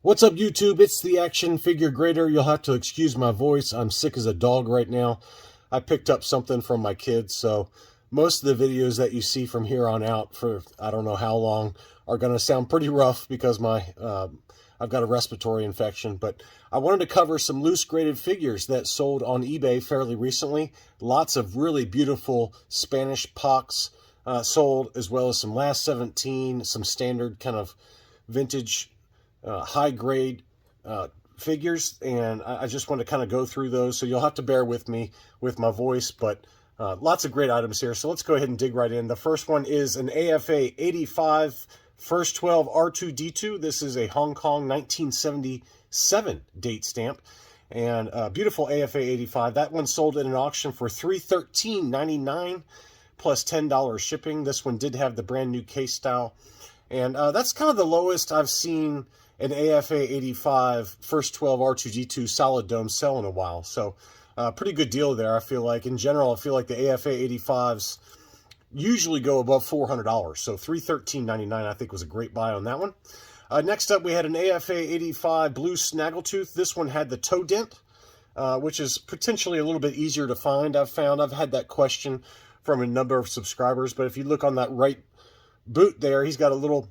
What's up, YouTube? It's the action figure grader. You'll have to excuse my voice. I'm sick as a dog right now. I picked up something from my kids, so most of the videos that you see from here on out for I don't know how long are going to sound pretty rough because I've got a respiratory infection. But I wanted to cover some loose graded figures that sold on eBay fairly recently. Lots of really beautiful Spanish Pochs sold, as well as some last 17, some standard kind of vintage high grade figures, and I just want to kind of go through those, so you'll have to bear with me with my voice, but lots of great items here. So let's go ahead and dig right in. The first one is an AFA 85 First 12 R2-D2. This is a Hong Kong 1977 date stamp, and beautiful AFA 85. That one sold at an auction for $313.99 plus $10 shipping. This one did have the brand new case style, and that's kind of the lowest I've seen an AFA 85 First 12 R2-D2 solid dome sell in a while. So pretty good deal there, I feel like. In general, I feel like the AFA 85s usually go above $400. So $313.99 I think was a great buy on that one. Next up, we had an AFA 85 Blue Snaggletooth. This one had the toe dent, which is potentially a little bit easier to find. I've had that question from a number of subscribers, but if you look on that right boot there, he's got a little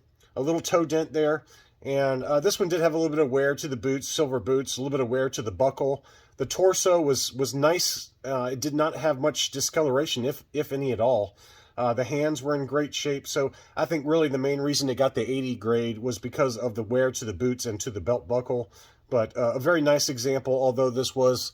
toe dent there. And this one did have a little bit of wear to the boots, silver boots, a little bit of wear to the buckle. The torso was nice. It did not have much discoloration, if any at all. The hands were in great shape. So I think really the main reason it got the 80 grade was because of the wear to the boots and to the belt buckle. But a very nice example, although this was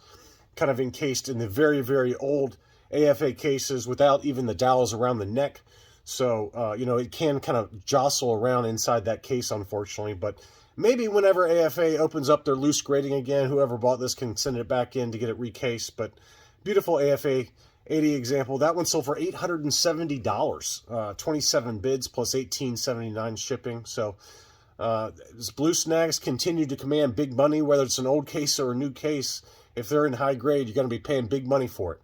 kind of encased in the very, very old AFA cases without even the dowels around the neck. So, you know, it can kind of jostle around inside that case, unfortunately. But maybe whenever AFA opens up their loose grading again, whoever bought this can send it back in to get it recased. But beautiful AFA 80 example. That one sold for $870. 27 bids plus $18.79 shipping. So, Blue Snags continue to command big money, whether it's an old case or a new case. If they're in high grade, you're going to be paying big money for it.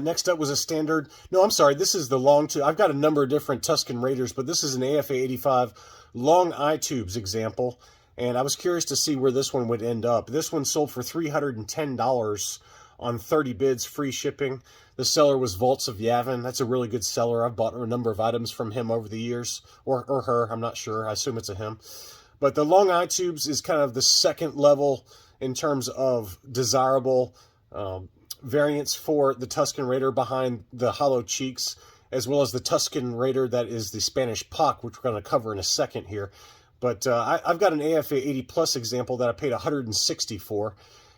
Next up was a standard, no, I'm sorry, this is the long tube. I've got a number of different Tuscan Raiders, but this is an AFA 85 long eye tubes example, and I was curious to see where this one would end up. This one sold for $310 on 30 bids, free shipping. The seller was Vaults of Yavin. That's a really good seller. I've bought a number of items from him over the years, or her, I'm not sure. I assume it's a him. But the long eye tubes is kind of the second level in terms of desirable variants for the Tuscan Raider, behind the hollow cheeks, as well as the Tuscan Raider that is the Spanish Poch, which we're going to cover in a second here. But I've got an AFA 80 Plus example that I paid $160 for,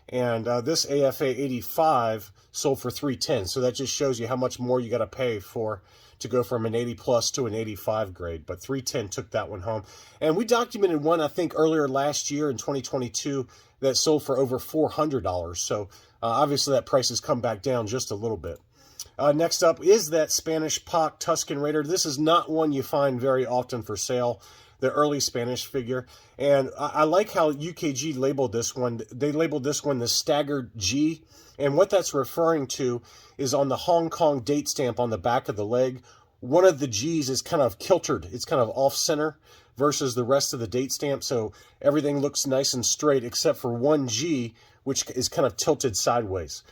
and this AFA 85 sold for $310. So that just shows you how much more you got to pay to go from an 80 Plus to an 85 grade. But $310 took that one home. And we documented one, I think, earlier last year in 2022 that sold for over $400. So obviously that price has come back down just a little bit. Next up is that Spanish Poch Tuscan Raider. This is not one you find very often for sale, the early Spanish figure. And I like how UKG labeled this one. They labeled this one the Stagger G. And what that's referring to is on the Hong Kong date stamp on the back of the leg, one of the G's is kind of kiltered. It's kind of off-center versus the rest of the date stamp. So everything looks nice and straight except for one G, which is kind of tilted sideways.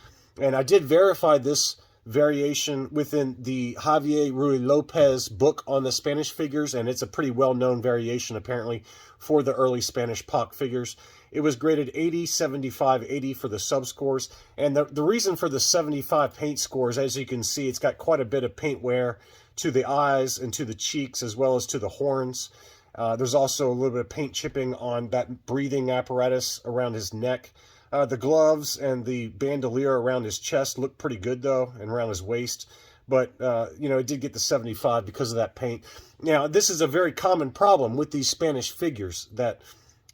And I did verify this variation within the Javier Ruy Lopez book on the Spanish figures, and it's a pretty well-known variation apparently for the early Spanish Poch figures. It was graded 80, 75, 80 for the sub-scores, and the reason for the 75 paint scores, as you can see, it's got quite a bit of paint wear to the eyes and to the cheeks as well as to the horns. There's also a little bit of paint chipping on that breathing apparatus around his neck. The gloves and the bandolier around his chest look pretty good, though, and around his waist. But, you know, it did get the 75 because of that paint. Now, this is a very common problem with these Spanish figures, that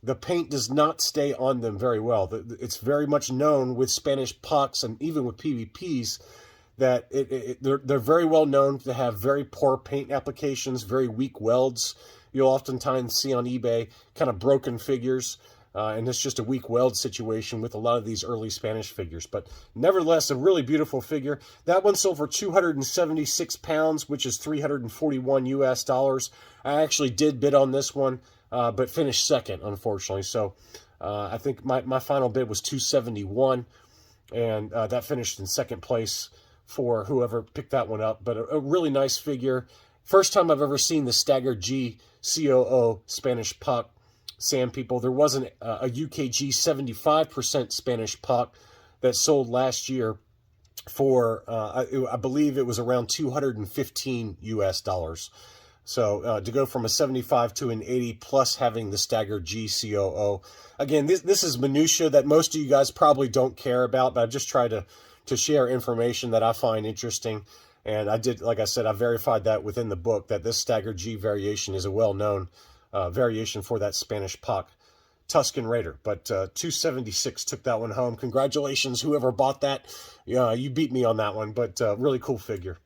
the paint does not stay on them very well. It's very much known with Spanish Pochs and even with PVPs that they're very well known to have very poor paint applications, very weak welds. You'll oftentimes see on eBay kind of broken figures. And it's just a weak weld situation with a lot of these early Spanish figures. But nevertheless, a really beautiful figure. That one sold for 276 pounds, which is $341 US. I actually did bid on this one but finished second, unfortunately. So I think my final bid was 271, and that finished in second place for whoever picked that one up. But a really nice figure. First time I've ever seen the Stagger G COO Spanish Poch Sand People. There wasn't a UKG 75% Spanish Poch that sold last year for, I believe it was around $215 US. So to go from a 75 to an 80 plus having the Stagger G COO. Again, this is minutia that most of you guys probably don't care about, but I've just tried to share information that I find interesting. And I did, like I said, I verified that within the book that this Stagger G variation is a well-known variation for that Spanish Poch Tuscan Raider. But 276 took that one home. Congratulations, whoever bought that. You beat me on that one, but really cool figure.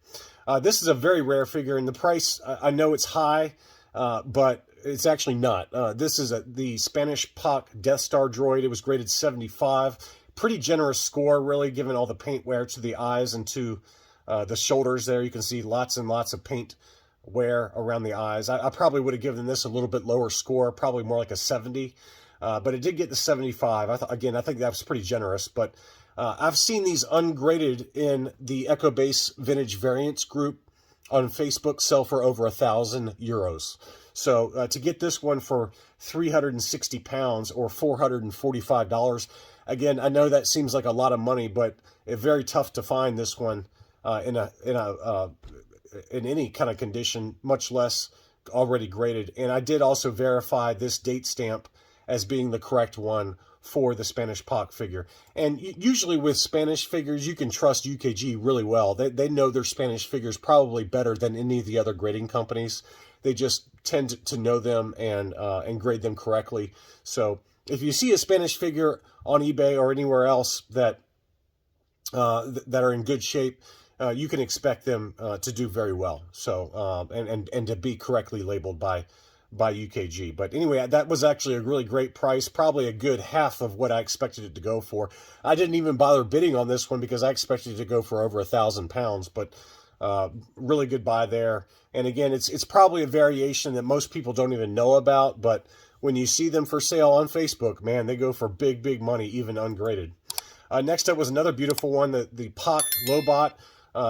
This is a very rare figure, and the price, I know it's high, but it's actually not. This is the Spanish Poch Death Star droid. It was graded 75. Pretty generous score, really, given all the paint wear to the eyes and to the shoulders there. You can see lots and lots of paint wear around the eyes. I probably would have given this a little bit lower score, probably more like a 70, but it did get the 75. Again, I think that was pretty generous, but I've seen these ungraded in the EcoBase Vintage Variants group on Facebook sell for over €1,000. So to get this one for 360 pounds or $445, again, I know that seems like a lot of money, but it's very tough to find this one in any kind of condition, much less already graded. And I did also verify this date stamp as being the correct one for the Spanish Poch figure. And usually with Spanish figures, you can trust UKG really well. They know their Spanish figures probably better than any of the other grading companies. They just tend to know them and grade them correctly. So if you see a Spanish figure on eBay or anywhere else that are in good shape, you can expect them to do very well. So and to be correctly labeled by UKG. But anyway, that was actually a really great price, probably a good half of what I expected it to go for. I didn't even bother bidding on this one because I expected it to go for over £1,000, but really good buy there. And again, it's probably a variation that most people don't even know about, but when you see them for sale on Facebook, man, they go for big, big money, even ungraded. Next up was another beautiful one, the Poch Lobot.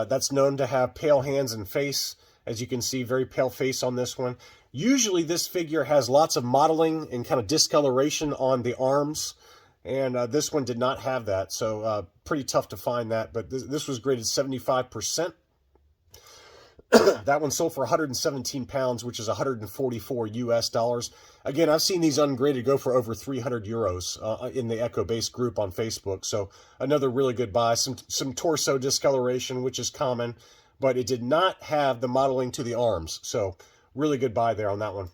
That's known to have pale hands and face. As you can see, very pale face on this one. Usually this figure has lots of modeling and kind of discoloration on the arms, and this one did not have that, so pretty tough to find that, but this was graded 75%. That one sold for 117 pounds, which is 144 US. Again, I've seen these ungraded go for over €300 in the EcoBase group on Facebook, so another really good buy. Some torso discoloration, which is common, but it did not have the modeling to the arms, so really good buy there on that one.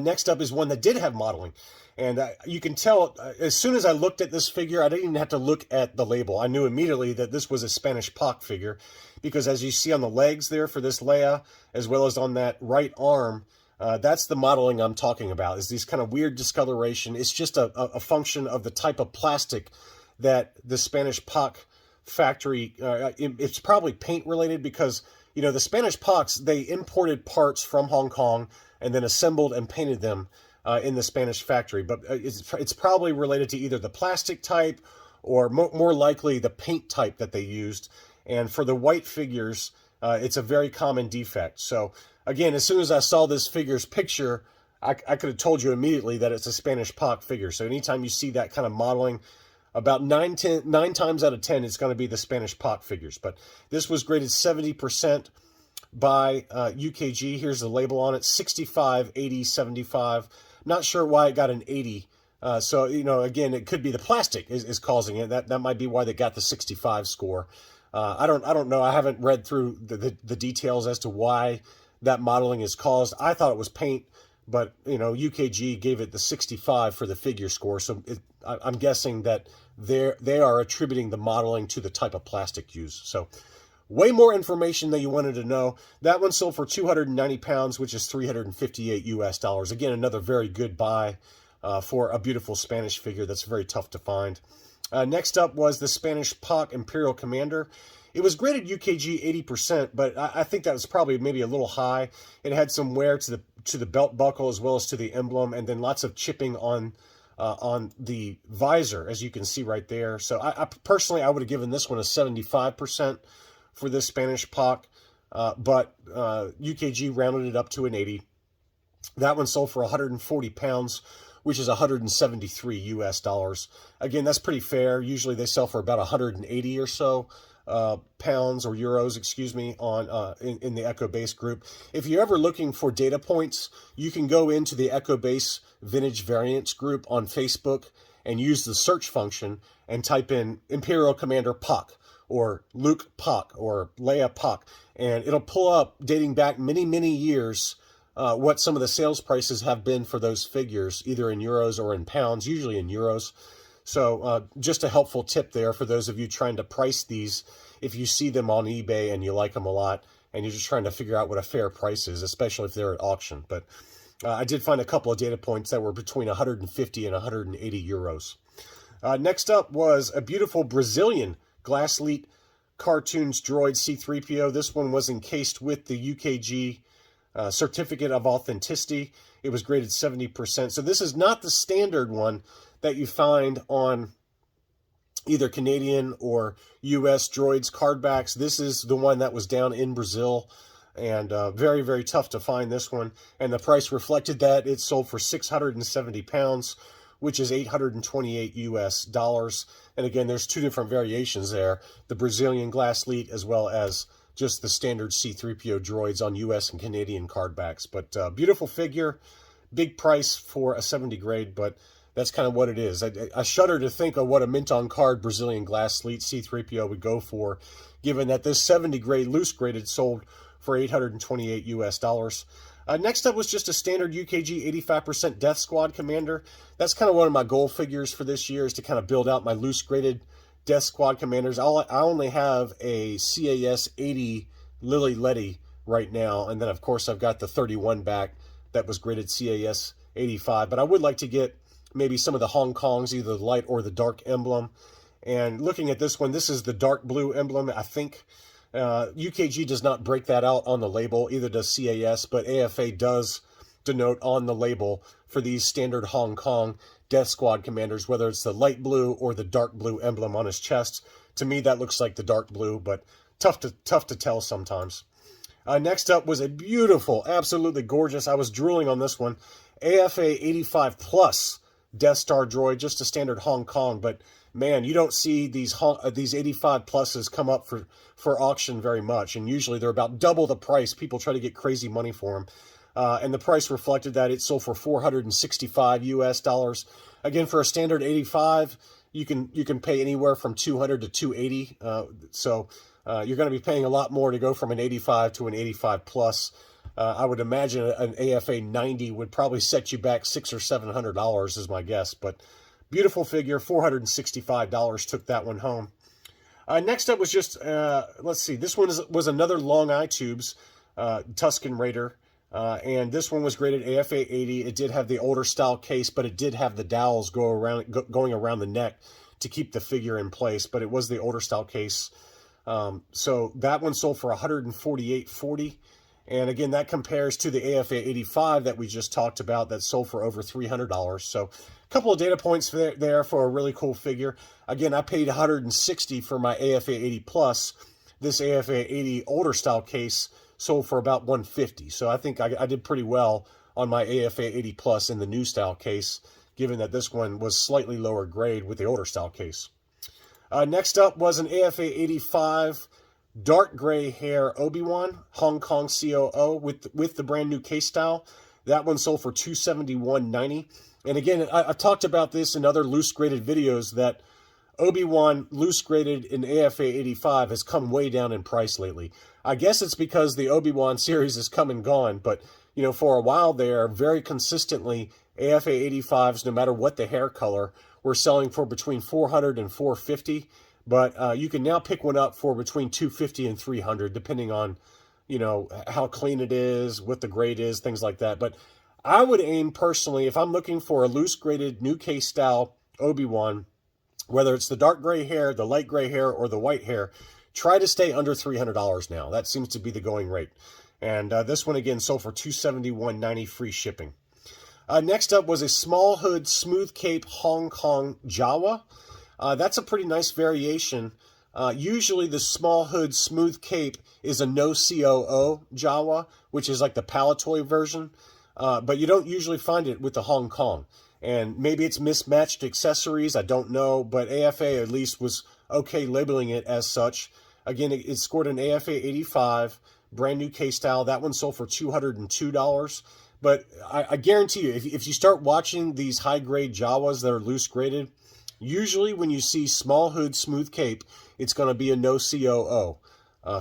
Next up is one that did have modeling. And you can tell, as soon as I looked at this figure, I didn't even have to look at the label. I knew immediately that this was a Spanish Poch figure, because as you see on the legs there for this Leia, as well as on that right arm, that's the modeling I'm talking about, is these kind of weird discoloration. It's just a function of the type of plastic that the Spanish Poch factory, it's probably paint related, because the Spanish Pochs, they imported parts from Hong Kong and then assembled and painted them in the Spanish factory. But it's probably related to either the plastic type or more likely the paint type that they used. And for the white figures, it's a very common defect. So again, as soon as I saw this figure's picture, I could have told you immediately that it's a Spanish Poch figure. So anytime you see that kind of modeling, about 9 times out of 10, it's going to be the Spanish Poch figures. But this was graded 70% by UKG. Here's the label on it, 65, 80, 75. Not sure why it got an 80. So, again, it could be the plastic is causing it. That might be why they got the 65 score. I don't know. I haven't read through the details as to why that modeling is caused. I thought it was paint, but, UKG gave it the 65 for the figure score. So I'm guessing that they are attributing the modeling to the type of plastic used. So way more information than you wanted to know. That one sold for 290 pounds, which is 358 US. Again, another very good buy for a beautiful Spanish figure that's very tough to find. Next up was the Spanish Poch Imperial Commander. It was graded UKG 80%, but I think that was probably maybe a little high. It had some wear to the belt buckle as well as to the emblem, and then lots of chipping on the visor, as you can see right there. So I personally, I would have given this one a 75% for this Spanish Poch, but UKG rounded it up to an 80. That one sold for 140 pounds, which is 173 US dollars. Again, that's pretty fair. Usually they sell for about 180 or so pounds or euros, excuse me, on in the Echo Base group. If you're ever looking for data points, you can go into the Echo Base Vintage Variants group on Facebook and use the search function and type in Imperial Commander Poch or Luke Poch or Leia Poch, and it'll pull up, dating back many, many years, what some of the sales prices have been for those figures, either in euros or in pounds, usually in euros. So just a helpful tip there for those of you trying to price these. If you see them on eBay and you like them a lot and you're just trying to figure out what a fair price is, especially if they're at auction. But I did find a couple of data points that were between 150 and 180 euros. Next up was a beautiful Brazilian Glassleet Cartoons Droid C-3PO. This one was encased with the UKG certificate of authenticity. It was graded 70%. So this is not the standard one that you find on either Canadian or US Droids card backs. This is the one that was down in Brazil, and very, very tough to find this one. And the price reflected that. It sold for 670 pounds, which is 828 US dollars. And again, there's two different variations there, the Brazilian Glassleet as well as just the standard C-3PO droids on US and Canadian card backs. But beautiful figure, big price for a 70 grade, but that's kind of what it is. I shudder to think of what a mint-on-card Brazilian Glassleet C-3PO would go for, given that this 70 grade loose graded sold for 828 US dollars. Next up was just a standard UKG 85% Death Squad Commander. That's kind of one of my goal figures for this year, is to kind of build out my loose graded Death Squad Commanders. I only have a CAS 80 Lily Letty right now, and then of course I've got the 31 back that was graded CAS 85, but I would like to get maybe some of the Hong Kongs, either the light or the dark emblem. And looking at this one, this is the dark blue emblem, I think. UKG does not break that out on the label, either does CAS, but AFA does denote on the label for these standard Hong Kong Death Squad Commanders, whether it's the light blue or the dark blue emblem on his chest. To me, that looks like the dark blue, but tough to tell sometimes. Next up was a beautiful, absolutely gorgeous, I was drooling on this one, AFA 85 Plus Death Star droid, just a standard Hong Kong, but man, you don't see these 85 pluses come up for auction very much, and usually they're about double the price. People try to get crazy money for them, and the price reflected that. It sold for 465 US dollars. Again, for a standard 85, you can pay anywhere from 200 to 280. So you're going to be paying a lot more to go from an 85 to an 85 plus. I would imagine an AFA 90 would probably set you back $600 or $700 is my guess, but beautiful figure, $465 took that one home. Next up was just, let's see, this one was another Long Eye Tubes Tuscan Raider, and this one was graded AFA 80. It did have the older style case, but it did have the dowels going around the neck to keep the figure in place, but it was the older style case. So that one sold for $148.40. And again, that compares to the AFA 85 that we just talked about that sold for over $300. So a couple of data points there for a really cool figure. Again, I paid $160 for my AFA 80 Plus. This AFA 80 older style case sold for about $150. So I think I did pretty well on my AFA 80 Plus in the new style case, given that this one was slightly lower grade with the older style case. Next up was an AFA 85 dark gray hair ObiWan Hong Kong COO with the brand new case style. That one sold for $271.90. And again, I've talked about this in other loose graded videos, that ObiWan loose graded in AFA 85 has come way down in price lately. I guess it's because the ObiWan series has come and gone, but you know, for a while there, very consistently, AFA 85s, no matter what the hair color, were selling for between $400 and $450. But you can now pick one up for between $250 and $300, depending on, you know, how clean it is, what the grade is, things like that. But I would aim personally, if I'm looking for a loose graded new case style ObiWan, whether it's the dark gray hair, the light gray hair, or the white hair, try to stay under $300 now. That seems to be the going rate. And this one, again, sold for $271.90 free shipping. Next up was a small hood, smooth cape Hong Kong Jawa. That's a pretty nice variation. Usually the small hood, smooth cape is a no COO Jawa, which is like the Palatoy version. But you don't usually find it with the Hong Kong. And maybe it's mismatched accessories, I don't know. But AFA at least was okay labeling it as such. Again, it scored an AFA 85, brand new K-style. That one sold for $202. But I guarantee you, if you start watching these high-grade Jawas that are loose graded, usually when you see small hood, smooth cape, it's going to be a no COO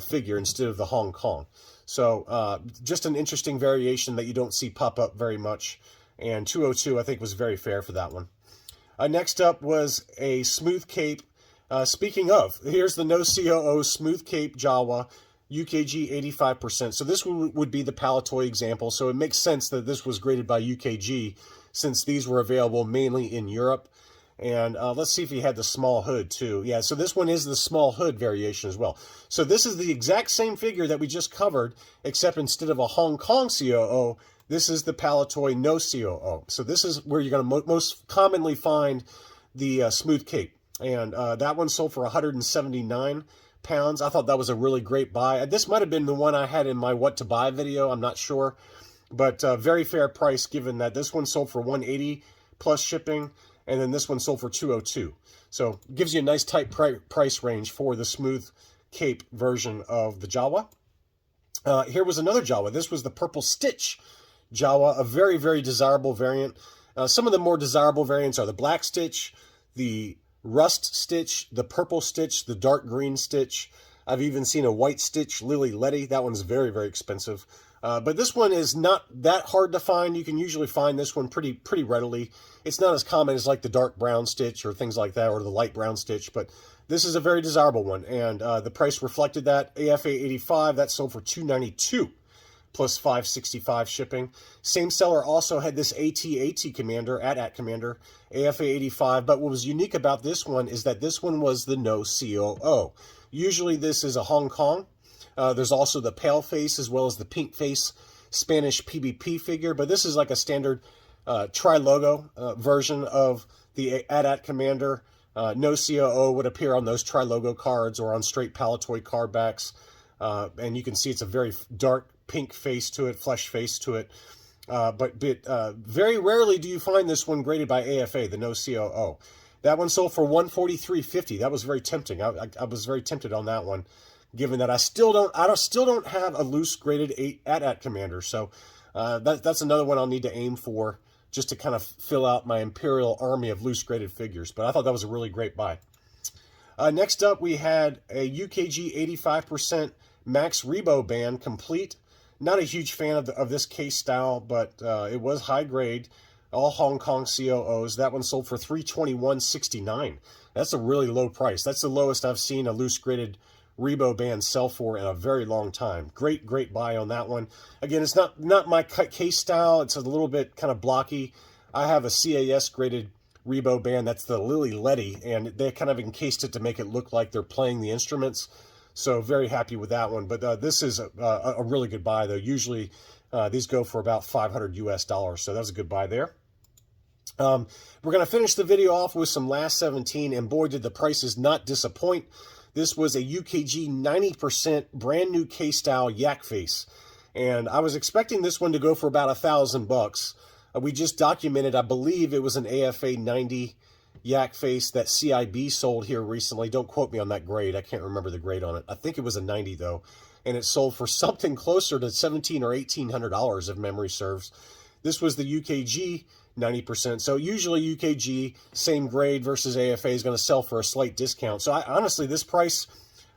figure instead of the Hong Kong. So just an interesting variation that you don't see pop up very much. And 202, I think, was very fair for that one. Next up was a smooth cape. Speaking of, here's the no COO smooth cape Jawa. UKG 85%. So this would be the Palatoy example. So it makes sense that this was graded by UKG since these were available mainly in Europe. And let's see if he had the small hood too. Yeah, so this one is the small hood variation as well. So this is the exact same figure that we just covered, except instead of a Hong Kong COO, this is the Palatoy no COO. So this is where you're going to most commonly find the smooth cape. And that one sold for 179 pounds. I thought that was a really great buy. This might have been the one I had in my what to buy video. I'm not sure, but very fair price given that this one sold for 180 plus shipping, and then this one sold for 202. So gives you a nice tight price range for the smooth cape version of the Jawa. Here was another Jawa. This was the Purple Stitch Jawa, a very, very desirable variant. Some of the more desirable variants are the Black Stitch, the Rust Stitch, the Purple Stitch, the Dark Green Stitch. I've even seen a White Stitch Lily Letty. That one's very, very expensive. But this one is not that hard to find. You can usually find this one pretty readily. It's not as common as like the dark brown stitch or things like that, or the light brown stitch, but this is a very desirable one. And the price reflected that. AFA 85, that sold for $292 plus $565 shipping. Same seller also had this AT Commander, AT Commander, AFA 85, but what was unique about this one is that this one was the no COO. Usually this is a Hong Kong. There's also the pale face as well as the pink face Spanish PBP figure, but this is like a standard tri-logo version of the AT Commander. No COO would appear on those tri-logo cards or on straight Palatoy card backs. And you can see it's a very dark pink face to it, flesh face to it. But very rarely do you find this one graded by AFA, the no COO. That one sold for $143.50. That was very tempting. I was very tempted on that one, given that I still don't have a loose graded AT Commander. So that's another one I'll need to aim for, just to kind of fill out my Imperial army of loose graded figures. But I thought that was a really great buy. Next up, we had a UKG 85% Max Rebo Band complete. Not a huge fan of this case style, but it was high grade. All Hong Kong COOs. That one sold for $321.69. That's a really low price. That's the lowest I've seen a loose graded Rebo Band sell for in a very long time. Great buy on that one. Again, it's not my case style. It's a little bit kind of blocky. I have a CAS graded Rebo Band. That's the Lily Letty, and they kind of encased it to make it look like they're playing the instruments. So very happy with that one. But this is a really good buy, though. Usually these go for about $500 US. So that was a good buy there. We're going to finish the video off with some Last 17, and boy, did the prices not disappoint. This was a UKG 90% brand new K-style Yak Face, and I was expecting this one to go for about $1,000. We just documented, I believe it was an AFA 90 Yak Face that CIB sold here recently. Don't quote me on that grade. I can't remember the grade on it. I think it was a 90 though, and it sold for something closer to $1,700 or $1,800 if memory serves. This was the UKG 90%. So usually UKG, same grade versus AFA, is going to sell for a slight discount. So honestly, this price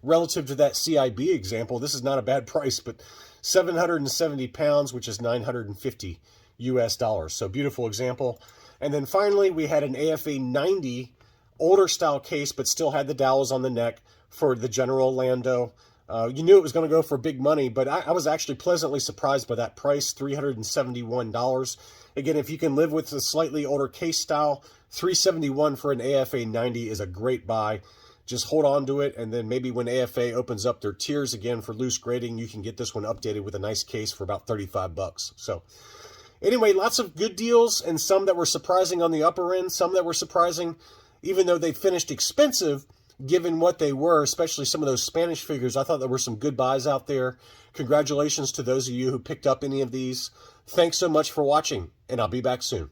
relative to that CIB example, this is not a bad price, but 770 pounds, which is $950 US. So beautiful example. And then finally, we had an AFA 90 older style case, but still had the dowels on the neck for the General Lando. You knew it was going to go for big money, but I was actually pleasantly surprised by that price, $371. Again, if you can live with a slightly older case style, $371 for an AFA 90 is a great buy. just hold on to it, and then maybe when AFA opens up their tiers again for loose grading, you can get this one updated with a nice case for about 35 bucks. So anyway, lots of good deals, and some that were surprising on the upper end, some that were surprising, even though they finished expensive, given what they were, especially some of those Spanish figures. I thought there were some good buys out there. Congratulations to those of you who picked up any of these. Thanks so much for watching, and I'll be back soon.